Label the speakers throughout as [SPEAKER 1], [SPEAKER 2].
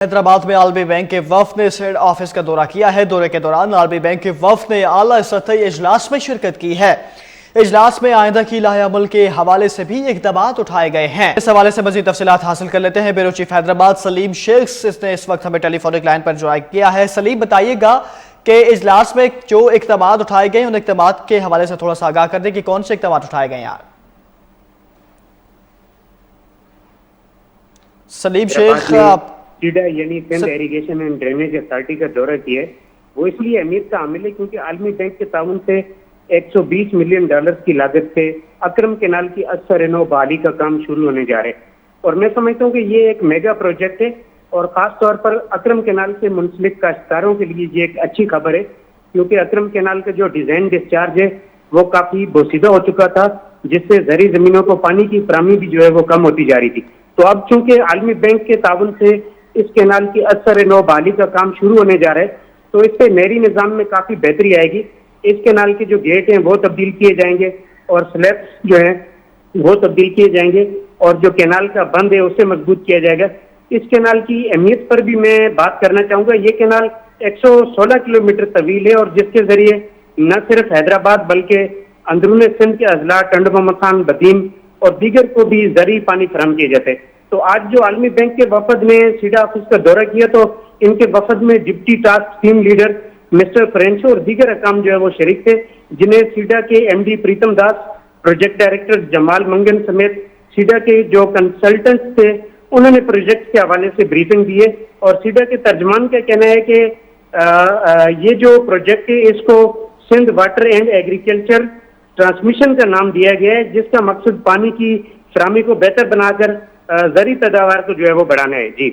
[SPEAKER 1] हैदराबाद में आलमी बैंक के वफ्द ने हेड ऑफिस का दौरा किया है। दौरे के दौरान आलमी बैंक के वफ्द ने आला सतही इजलास में शिरकत की है। इजलास में आइंदा की लाहेअमल के हवाले से भी इकदाम उठाए गए हैं। इस हवाले से मजीद तफसीलात हासिल कर लेते हैं। ब्यूरो चीफ हैदराबाद सलीम शेख इसने इस वक्त हमें टेलीफोनिक लाइन पर ज्वाइन किया है। सलीम, बताइएगा कि इजलास में जो इकदाम उठाए गए उन इकदाम के हवाले से थोड़ा सा आगाह कर दें कि कौन से इकदाम उठाए गए यार। सलीम शेख, आप
[SPEAKER 2] सीडा यानी Sindh irrigation and drainage authority का दौरा किया है। वो इसलिए अहमियत का हामिल है क्योंकि आलमी बैंक के ताउन से 120 मिलियन डॉलर की लागत से अक्रम कैनाल की असर नो बहाली का काम शुरू होने जा रहे हैं। और मैं समझता हूँ कि ये एक मेगा प्रोजेक्ट है और खास तौर पर अक्रम कैनाल से मुंसलिक काश्तकारों के लिए ये एक अच्छी खबर है क्योंकि अक्रम कैनाल का जो डिजाइन डिस्चार्ज है वो काफी बोसीदा हो चुका था, जिससे जरी जमीनों को पानी की फराहमी भी जो है वो कम होती जा रही थी। तो अब चूंकि आलमी बैंक के ताउन से इस कैनाल की असर नो बहाली का काम शुरू होने जा रहा है तो इससे नहरी निजाम में काफी बेहतरी आएगी। इस कैनाल के जो गेट हैं वो तब्दील किए जाएंगे और स्लैब्स जो है वो तब्दील किए जाएंगे और जो कैनाल का बंद है उसे मजबूत किया जाएगा। इस कैनाल की अहमियत पर भी मैं बात करना चाहूंगा। ये कैनाल 116 किलोमीटर तवील है और जिसके जरिए न सिर्फ हैदराबाद बल्कि अंदरून सिंध के अजला, टंडवा मसान, बदीम और दीगर को भी जरी पानी फराहम किए जाते हैं। तो आज जो आलमी बैंक के वफद ने सीडा ऑफिस का दौरा किया तो इनके वफद में deputy task team leader mister फ्रेंचो और दीगर अकाम जो है वो शरीक थे, जिन्हें सीडा के एमडी प्रीतम दास, प्रोजेक्ट डायरेक्टर जमाल मंगन समेत सीडा के जो कंसल्टेंट्स थे उन्होंने प्रोजेक्ट के हवाले से ब्रीफिंग दी है। और सीडा के तर्जमान का कहना है कि ये जो प्रोजेक्ट है इसको Sindh water and agriculture transmission का नाम दिया गया है, जिसका मकसद पानी की फराहमी को बेहतर बनाकर जरी पैदावार को जो है वो बढ़ाना है। जी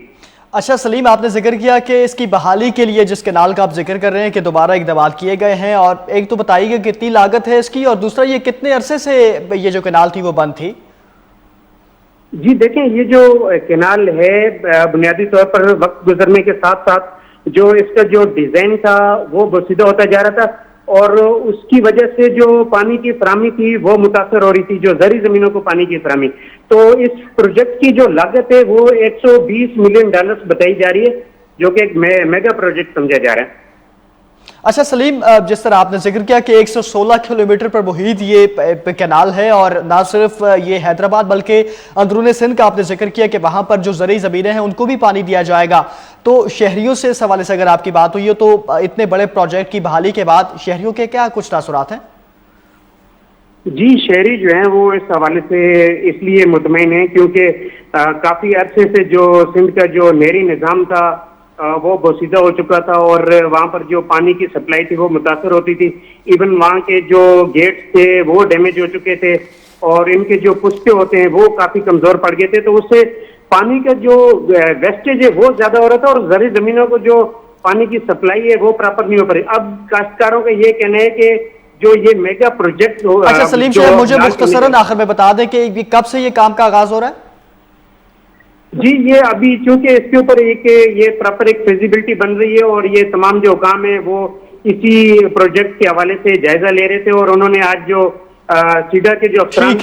[SPEAKER 1] अच्छा सलीम, आपने जिक्र किया कि इसकी बहाली के लिए जिस कैनाल का आप जिक्र कर रहे हैं कि दोबारा इकदाम किए गए हैं, और एक तो बताइए कितनी लागत है इसकी, और दूसरा ये कितने अरसे से ये जो कैनाल थी वो बंद थी?
[SPEAKER 2] जी देखें, ये जो कैनाल है बुनियादी तौर पर वक्त गुजरने के साथ साथ जो इसका जो डिजाइन था वो बोसीदा होता जा रहा था और उसकी वजह से जो पानी की फराहमी थी वो मुतासर हो रही थी, जो जरी जमीनों को पानी की फराहमी। तो इस प्रोजेक्ट की जो लागत है वो 120 मिलियन डॉलर बताई जा रही है, जो कि एक मेगा प्रोजेक्ट समझा जा रहा है।
[SPEAKER 1] अच्छा सलीम, जिस तरह आपने जिक्र किया कि 116 किलोमीटर पर मुहित ये कैनाल है और ना सिर्फ ये हैदराबाद बल्कि अंदरून सिंध का आपने जिक्र किया कि वहां पर जो ज़रूरी ज़मीनें हैं उनको भी पानी दिया जाएगा, तो शहरियों से इस हवाले से अगर आपकी बात हुई है तो इतने बड़े प्रोजेक्ट की बहाली के बाद शहरियों के क्या कुछ तासुरात हैं? जी,
[SPEAKER 2] शहरी जो है वो इस हवाले से इसलिए मुतमईन है क्योंकि काफी अरसे से जो सिंध का जो नहरी निजाम था वो बोसीदा हो चुका था और वहां पर जो पानी की सप्लाई थी वो मुतासर होती थी। इवन वहां के जो गेट्स थे वो डैमेज हो चुके थे और इनके जो पुश्ते होते हैं वो काफी कमजोर पड़ गए थे, तो उससे पानी का जो वेस्टेज है वो ज्यादा हो रहा था और जरी जमीनों को जो पानी की सप्लाई है वो प्रॉपर नहीं हो पा रही। अब काश्तकारों का ये कहना है कि जो ये मेगा प्रोजेक्ट हो।
[SPEAKER 1] अच्छा सलीम साहब, मुझे मुख्तसरन आखिर में बता दें कि कब से ये काम का आगाज हो रहा है?
[SPEAKER 2] जी, ये अभी चूंकि इसके ऊपर ये प्रॉपर एक फिजिबिलिटी बन रही है और ये तमाम जो काम है वो इसी प्रोजेक्ट के हवाले से जायजा ले रहे थे और उन्होंने आज जो सीडा के जो अफसरान